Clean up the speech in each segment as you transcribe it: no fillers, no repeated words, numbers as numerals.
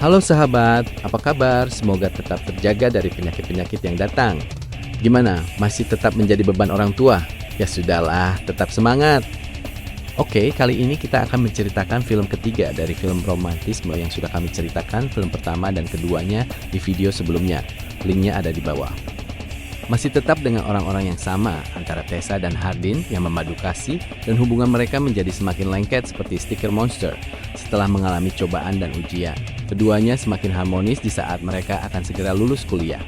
Halo sahabat, apa kabar? Semoga tetap terjaga dari penyakit-penyakit yang datang. Gimana? Masih tetap menjadi beban orang tua? Ya sudahlah, tetap semangat. Oke, kali ini kita akan menceritakan film ketiga dari film romantisme yang sudah kami ceritakan film pertama dan keduanya di video sebelumnya. Linknya ada di bawah. Masih tetap dengan orang-orang yang sama antara Tessa dan Hardin yang memadu kasih dan hubungan mereka menjadi semakin lengket seperti stiker monster setelah mengalami cobaan dan ujian. Keduanya semakin harmonis di saat mereka akan segera lulus kuliah.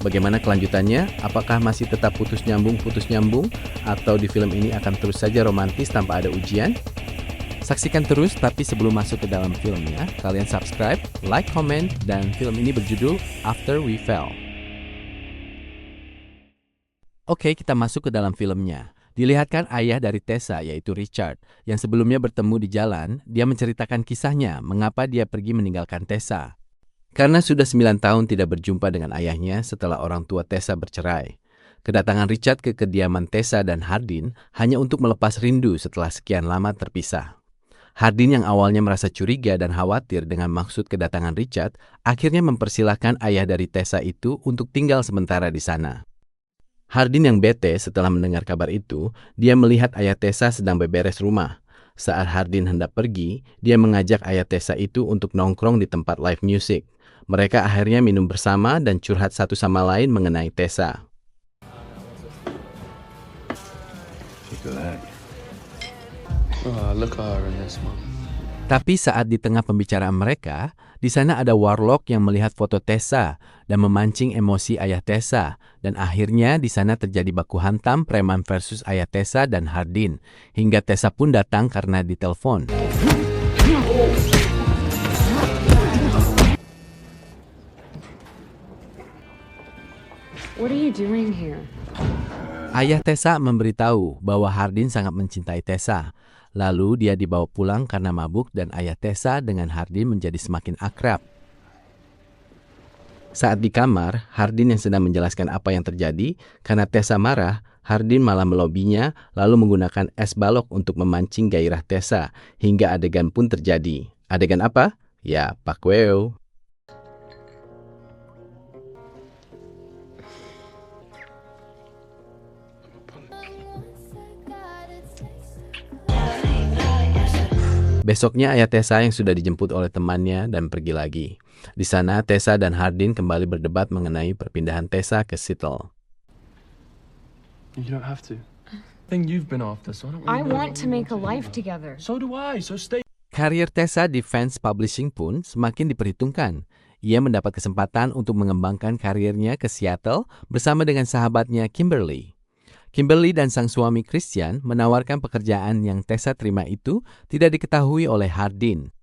Bagaimana kelanjutannya? Apakah masih tetap putus nyambung, atau di film ini akan terus saja romantis tanpa ada ujian? Saksikan terus, tapi sebelum masuk ke dalam filmnya, kalian subscribe, like, comment, dan film ini berjudul After We Fell. Oke, kita masuk ke dalam filmnya. Dilihatkan ayah dari Tessa, yaitu Richard, yang sebelumnya bertemu di jalan, dia menceritakan kisahnya mengapa dia pergi meninggalkan Tessa. Karena sudah 9 tahun tidak berjumpa dengan ayahnya setelah orang tua Tessa bercerai. Kedatangan Richard ke kediaman Tessa dan Hardin hanya untuk melepas rindu setelah sekian lama terpisah. Hardin yang awalnya merasa curiga dan khawatir dengan maksud kedatangan Richard, akhirnya mempersilahkan ayah dari Tessa itu untuk tinggal sementara di sana. Hardin yang bete setelah mendengar kabar itu, dia melihat ayah Tessa sedang beberes rumah. Saat Hardin hendak pergi, dia mengajak ayah Tessa itu untuk nongkrong di tempat live music. Mereka akhirnya minum bersama dan curhat satu sama lain mengenai Tessa. Tapi saat di tengah pembicaraan mereka, di sana ada Warlock yang melihat foto Tessa dan memancing emosi ayah Tessa. Dan akhirnya di sana terjadi baku hantam preman versus ayah Tessa dan Hardin. Hingga Tessa pun datang karena ditelepon. What are you doing here? Ayah Tessa memberitahu bahwa Hardin sangat mencintai Tessa. Lalu dia dibawa pulang karena mabuk dan ayah Tessa dengan Hardin menjadi semakin akrab. Saat di kamar, Hardin yang sedang menjelaskan apa yang terjadi, karena Tessa marah, Hardin malah melobinya lalu menggunakan es balok untuk memancing gairah Tessa, hingga adegan pun terjadi. Adegan apa? Ya, pakweo. Besoknya ayah Tessa yang sudah dijemput oleh temannya dan pergi lagi. Di sana Tessa dan Hardin kembali berdebat mengenai perpindahan Tessa ke Seattle. You don't have to. Thing you've been after, so I don't I really know want what to we make a want to do life now. together. So do I, so stay. Karir Tessa di Vance Publishing pun semakin diperhitungkan. Ia mendapat kesempatan untuk mengembangkan karirnya ke Seattle bersama dengan sahabatnya Kimberly. Kimberly dan sang suami Christian menawarkan pekerjaan yang Tessa terima itu tidak diketahui oleh Hardin.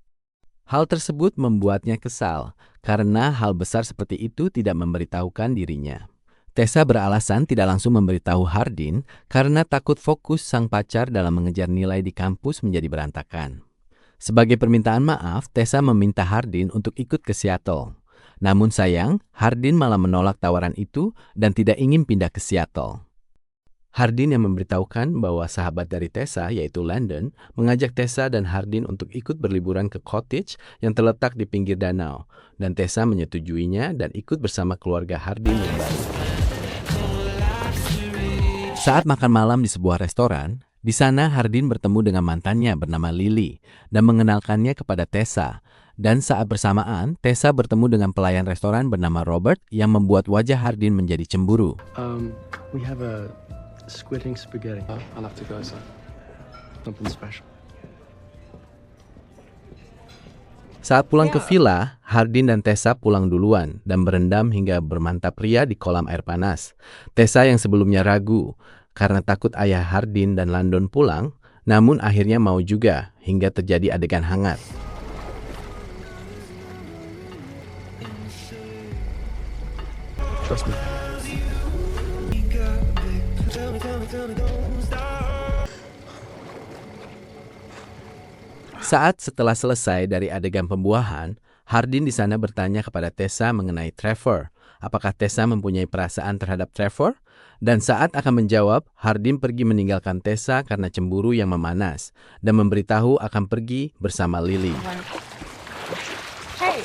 Hal tersebut membuatnya kesal karena hal besar seperti itu tidak memberitahukan dirinya. Tessa beralasan tidak langsung memberitahu Hardin karena takut fokus sang pacar dalam mengejar nilai di kampus menjadi berantakan. Sebagai permintaan maaf, Tessa meminta Hardin untuk ikut ke Seattle. Namun sayang, Hardin malah menolak tawaran itu dan tidak ingin pindah ke Seattle. Hardin yang memberitahukan bahwa sahabat dari Tessa, yaitu Landon, mengajak Tessa dan Hardin untuk ikut berliburan ke cottage yang terletak di pinggir danau. Dan Tessa menyetujuinya dan ikut bersama keluarga Hardin yang baru. Saat makan malam di sebuah restoran, di sana Hardin bertemu dengan mantannya bernama Lily dan mengenalkannya kepada Tessa. Dan saat bersamaan, Tessa bertemu dengan pelayan restoran bernama Robert yang membuat wajah Hardin menjadi cemburu. We have a squid ink spaghetti. I'll have to go, sir. Something special. Saat pulang ke villa, Hardin dan Tessa pulang duluan dan berendam hingga bermantap ria di kolam air panas. Tessa yang sebelumnya ragu karena takut ayah Hardin dan Landon pulang, namun akhirnya mau juga hingga terjadi adegan hangat. Trust me. Saat setelah selesai dari adegan pembuahan, Hardin di sana bertanya kepada Tessa mengenai Trevor. Apakah Tessa mempunyai perasaan terhadap Trevor? Dan saat akan menjawab, Hardin pergi meninggalkan Tessa karena cemburu yang memanas dan memberitahu akan pergi bersama Lily. Hey,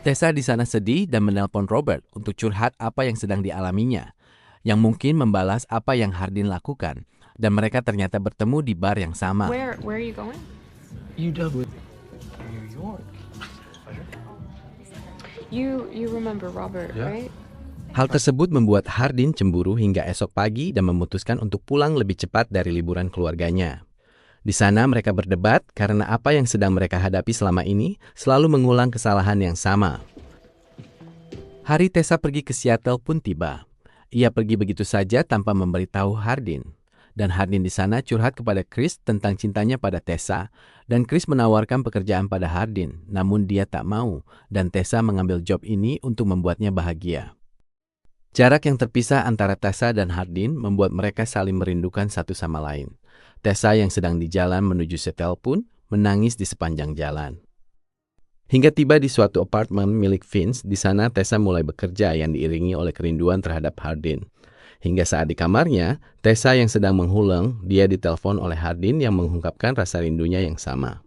Tessa di sana sedih dan menelpon Robert untuk curhat apa yang sedang dialaminya, yang mungkin membalas apa yang Hardin lakukan, dan mereka ternyata bertemu di bar yang sama. Where are you going? You done with New York. You remember Robert, Yeah. right? Hal tersebut membuat Hardin cemburu hingga esok pagi dan memutuskan untuk pulang lebih cepat dari liburan keluarganya. Di sana mereka berdebat karena apa yang sedang mereka hadapi selama ini selalu mengulang kesalahan yang sama. Hari Tessa pergi ke Seattle pun tiba. Ia pergi begitu saja tanpa memberitahu Hardin. Dan Hardin di sana curhat kepada Chris tentang cintanya pada Tessa. Dan Chris menawarkan pekerjaan pada Hardin, namun dia tak mau. Dan Tessa mengambil job ini untuk membuatnya bahagia. Jarak yang terpisah antara Tessa dan Hardin membuat mereka saling merindukan satu sama lain. Tessa yang sedang di jalan menuju Seattle pun menangis di sepanjang jalan. Hingga tiba di suatu apartemen milik Vince, di sana Tessa mulai bekerja yang diiringi oleh kerinduan terhadap Hardin. Hingga saat di kamarnya, Tessa yang sedang menghuleng, dia ditelepon oleh Hardin yang mengungkapkan rasa rindunya yang sama.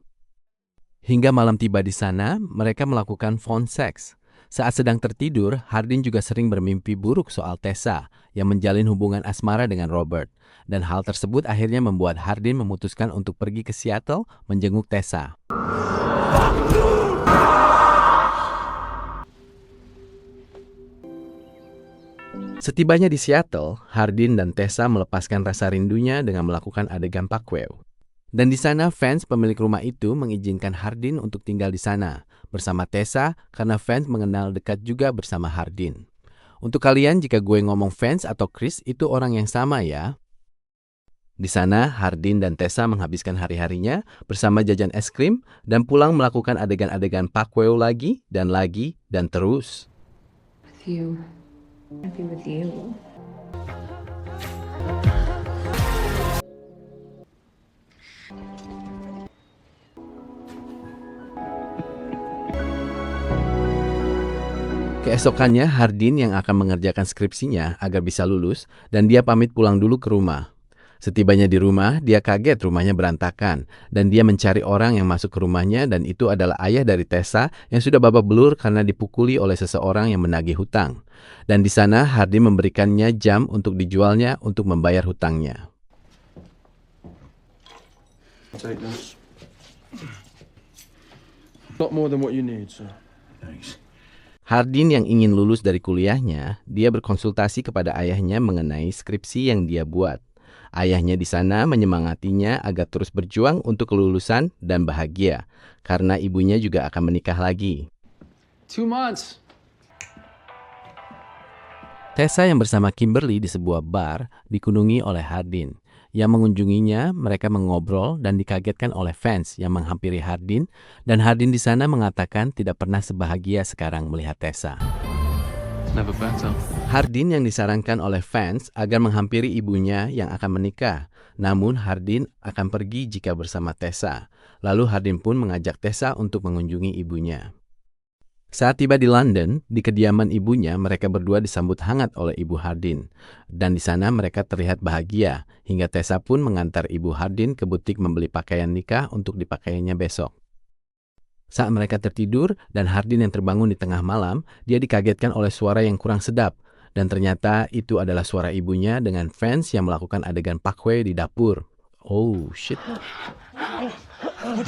Hingga malam tiba di sana, mereka melakukan phone sex. Saat sedang tertidur, Hardin juga sering bermimpi buruk soal Tessa yang menjalin hubungan asmara dengan Robert. Dan hal tersebut akhirnya membuat Hardin memutuskan untuk pergi ke Seattle menjenguk Tessa. Setibanya di Seattle, Hardin dan Tessa melepaskan rasa rindunya dengan melakukan adegan pakweo. Dan di sana fans pemilik rumah itu mengizinkan Hardin untuk tinggal di sana bersama Tessa karena fans mengenal dekat juga bersama Hardin. Untuk kalian jika gue ngomong fans atau Chris itu orang yang sama ya. Di sana Hardin dan Tessa menghabiskan hari-harinya bersama jajan es krim dan pulang melakukan adegan-adegan pakweo lagi dan terus. With you. Happy with you. Keesokannya, Hardin yang akan mengerjakan skripsinya agar bisa lulus dan dia pamit pulang dulu ke rumah. Setibanya di rumah, dia kaget rumahnya berantakan dan dia mencari orang yang masuk ke rumahnya dan itu adalah ayah dari Tessa yang sudah babak belur karena dipukuli oleh seseorang yang menagih hutang. Dan di sana, Hardin memberikannya jam untuk dijualnya untuk membayar hutangnya. Take this. Not more than what you need, sir. Thanks. Hardin yang ingin lulus dari kuliahnya, dia berkonsultasi kepada ayahnya mengenai skripsi yang dia buat. Ayahnya di sana menyemangatinya agar terus berjuang untuk kelulusan dan bahagia, karena ibunya juga akan menikah lagi. 2 months. Tessa yang bersama Kimberly di sebuah bar dikunjungi oleh Hardin. Yang mengunjunginya, mereka mengobrol dan dikagetkan oleh fans yang menghampiri Hardin, dan Hardin di sana mengatakan tidak pernah sebahagia sekarang melihat Tessa. Never better. Hardin yang disarankan oleh fans agar menghampiri ibunya yang akan menikah, namun Hardin akan pergi jika bersama Tessa. Lalu Hardin pun mengajak Tessa untuk mengunjungi ibunya. Saat tiba di London, di kediaman ibunya, mereka berdua disambut hangat oleh ibu Hardin. Dan di sana mereka terlihat bahagia, hingga Tessa pun mengantar ibu Hardin ke butik membeli pakaian nikah untuk dipakainya besok. Saat mereka tertidur dan Hardin yang terbangun di tengah malam, dia dikagetkan oleh suara yang kurang sedap. Dan ternyata itu adalah suara ibunya dengan fans yang melakukan adegan pakweo di dapur. Oh, shit.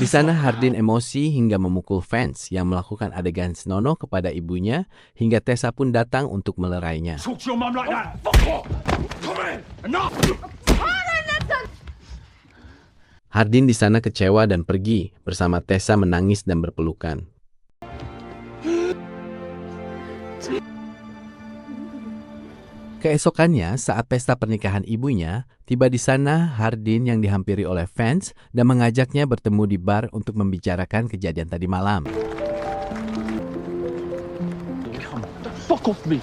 Di sana Hardin emosi hingga memukul fans yang melakukan adegan senonoh kepada ibunya hingga Tessa pun datang untuk melerainya. Talk to your mum like that. Fuck off. Come in. Enough. Hardin di sana kecewa dan pergi bersama Tessa menangis dan berpelukan. Keesokannya, saat pesta pernikahan ibunya, tiba di sana Hardin yang dihampiri oleh fans dan mengajaknya bertemu di bar untuk membicarakan kejadian tadi malam. Come on. Fuck off me.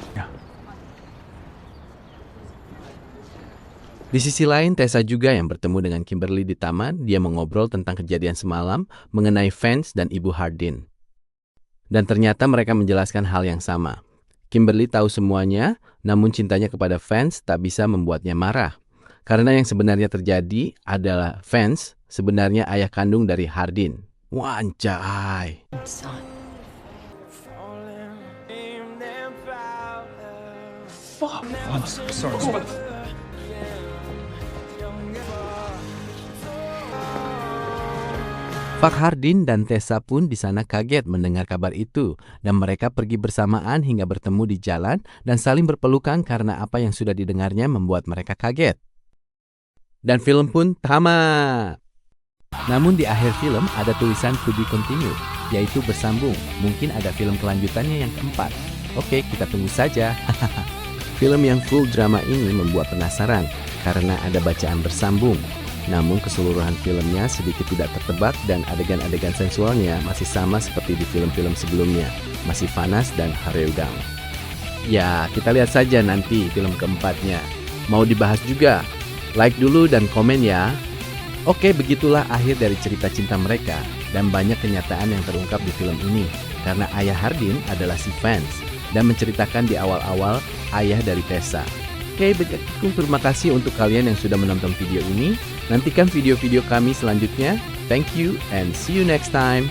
Di sisi lain, Tessa juga yang bertemu dengan Kimberly di taman, dia mengobrol tentang kejadian semalam mengenai fans dan ibu Hardin. Dan ternyata mereka menjelaskan hal yang sama. Kimberly tahu semuanya, namun cintanya kepada fans tak bisa membuatnya marah. Karena yang sebenarnya terjadi adalah fans sebenarnya ayah kandung dari Hardin. Wancai. Son. fuck? I'm sorry. Fakhrudin dan Tessa pun di sana kaget mendengar kabar itu dan mereka pergi bersamaan hingga bertemu di jalan dan saling berpelukan karena apa yang sudah didengarnya membuat mereka kaget. Dan film pun tamat. Namun di akhir film ada tulisan to be continued, yaitu bersambung. Mungkin ada film kelanjutannya yang keempat. Oke, kita tunggu saja. Film yang full drama ini membuat penasaran karena ada bacaan bersambung. Namun keseluruhan filmnya sedikit tidak tertebak dan adegan-adegan sensualnya masih sama seperti di film-film sebelumnya. Masih panas dan hareudang. Ya, kita lihat saja nanti film keempatnya. Mau dibahas juga? Like dulu dan komen ya. Oke, begitulah akhir dari cerita cinta mereka dan banyak kenyataan yang terungkap di film ini. Karena ayah Hardin adalah si Vance dan menceritakan di awal-awal ayah dari Tessa. Oke, begitu. Terima kasih untuk kalian yang sudah menonton video ini. Nantikan video-video kami selanjutnya. Thank you and see you next time.